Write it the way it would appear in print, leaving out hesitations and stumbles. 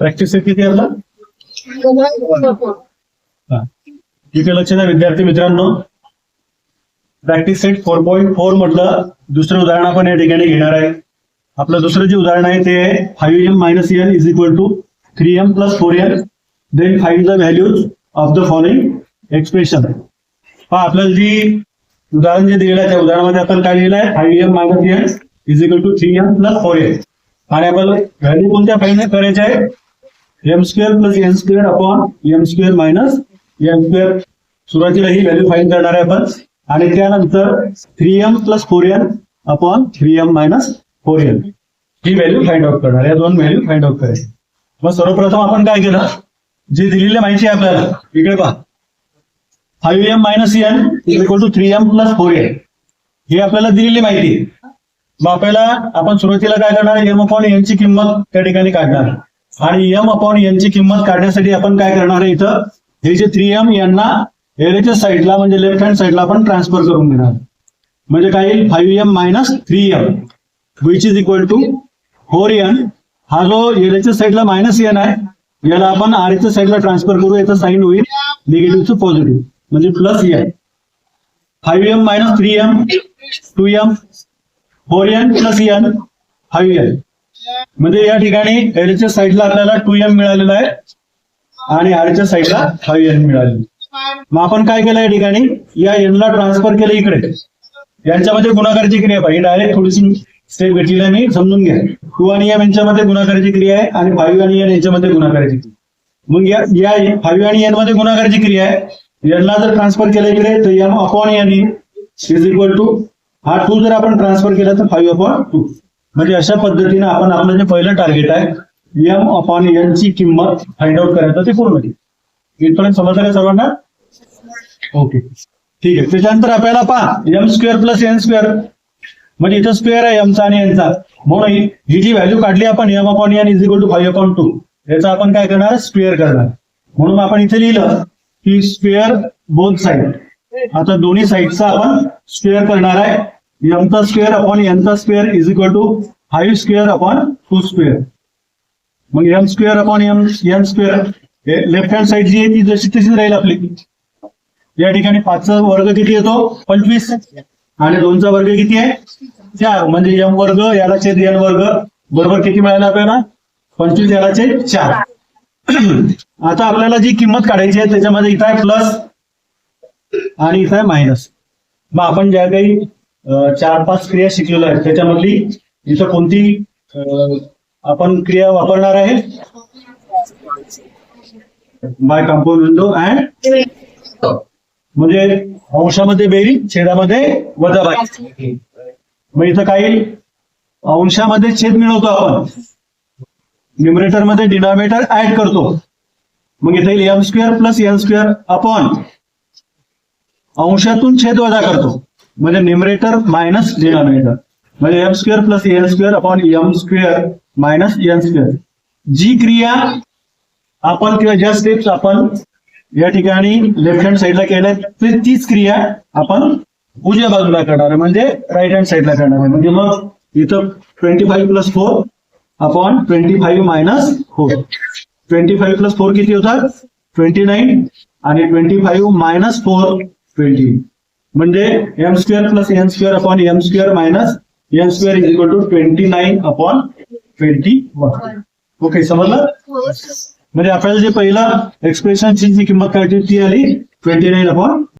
Practice set किती आपला इथे लक्ष द्या विद्यार्थी मित्रांनो. प्रॅक्टिस सेट 4.4 म्हटलं दुसरं उदाहरण आपण या ठिकाणी घेणार आहे. आपलं दुसरं जे उदाहरण आहे ते आहे 5m - n is equal to 3m + 4n then find the values of the following expression. पहा आपल्याला जी उदाहरण जे दिलेलं आहे त्या उदाहरणामध्ये आपण काय लिहिलं आहे 5m - n is equal to 3m + 4n आणि आपल्याला व्हॅल्यू कोणत्या फाइंड करायच्या आहे m² + n² upon m² - n². सुरुवातीला ही व्हॅल्यू फाइंड करणार आहे आपण आणि त्यानंतर 3m + 4n upon 3m - 4n ही व्हॅल्यू फाइंड आउट करणार. या दोन व्हॅल्यू फाइंड आउट करायची. मग सर्वप्रथम आपण काय केलं जे दिलेली माहिती आहे आपल्याला इकडे पहा 5m - n is equal to 3m + 4n ही आपल्याला दिलेली माहिती. मग आपल्याला आपण सुरुवातीला काय करणार m अपॉन n ची किंमत त्या ठिकाणी काढणार आणि m अपॉन n ची किंमत काढण्यासाठी आपण काय करणार आहे इथं हे जे 3m यांना एरेच्या साईडला म्हणजे लेफ्ट हँड साईडला आपण ट्रान्सफर करून घेणार. म्हणजे काय येईल 5m - 3m which is equal to 4n. हा जो एरेच्या साईडला -n आहे याला आपण आरच्या साईडला ट्रान्सफर करू. याचं साईन होईल निगेटिव्हचं पॉझिटिव्ह म्हणजे +n. 5m - 3m 2m 4n + n 5n म्हणजे या ठिकाणी एरेच्या साईडला आपल्याला 2m मिळालेला आहे आणि आरच्या साईडला 5n मिळालेलं. मग आपण काय केलं या ठिकाणी या n ला ट्रान्सफर केलं इकडे. यांच्यामध्ये गुणाकाराची क्रिया पाहिजे डायरेक्ट थोडीशी स्टेप घेतलेली आहे मी समजून घ्या. 2 आणि m यांच्यामध्ये गुणाकाराची क्रिया आहे आणि 5 आणि n यांच्यामध्ये गुणाकाराची क्रिया. मग या 5 आणि n मध्ये गुणाकाराची क्रिया आहे. n ला जर ट्रान्सफर केलं इकडे तर m upon n is equal to हा 2 जर आपण ट्रान्सफर केला तर 5/2 म्हणजे अशा पद्धतीने आपण आपलं जे पहिलं टार्गेट आहे m अपॉन n ची किंमत फाइंड आउट करायचं ते पूर्ण केलं. इथपर्यंत समजलं का सर्वांना? ओके ठीक आहे. त्याच्यानंतर आपल्याला पहा m² + n² म्हणजे इथं स्क्वेअर आहे mचा आणि n चा म्हणून ही जी व्हॅल्यू काढली आपण m upon n is equal to 5/2 याचा आपण काय करणार स्क्वेअर करणार. म्हणून आपण इथे लिहिलं की स्क्वेअर बोथ साइड. आता दोन्ही साइडचा आपण स्क्वेअर करणार आहे. m चा स्क्वेअर अपॉन n चा square is equal to 5² upon 2². मग m² अपॉन n² लेफ्ट हँड साइड जी आहे ती जशी तशीच राहील आपली. या ठिकाणी 5चा वर्ग किती येतो 25 आणि 2चा वर्ग किती आहे 4 म्हणजे m वर्ग याला छेद n वर्ग बरोबर किती मिळाला आपल्याला 25 याला छेद 4. आता आपल्याला जी किंमत काढायची आहे त्याच्यामध्ये इथं आहे प्लस आणि इथं आहे मायनस. मग आपण ज्या काही 4-5 क्रिया शिकलेलो आहे त्याच्यामधली इथं कोणती आपण क्रिया वापरणार आहे बाय कंपाऊंड विंडो अँड म्हणजे अंशामध्ये बेरीज छेदामध्ये वजाबाकी. मग इथं काही अंशामध्ये छेद मिळवतो आपण न्यूमरेटर मध्ये डिनॉमिनेटर ऍड करतो. मग इथे m² + n² अपॉन अंशातून छेद वजा करतो म्हणजे न्यूमरेटर मायनस डिनॉमिनेटर म्हणजे m² + n² upon m² - n². जी क्रिया आपण किंवा ज्या स्टेप्स आपण या ठिकाणी लेफ्ट हँड साईडला केल्या तीच क्रिया आपण उजव्या बाजूला करणार म्हणजे राईट हँड साईडला करणार आहे. म्हणजे मग इथं 25 + 4 अपॉन 25 - 4 25 + 4 किती होतात 29 आणि 25 - 4 20 म्हणजे m² + n² upon m² - n² is equal to 29/21. Okay समजलं? म्हणजे आपल्याला जे पहिला एक्सप्रेशनची जी किंमत काढली ती आली 29/21.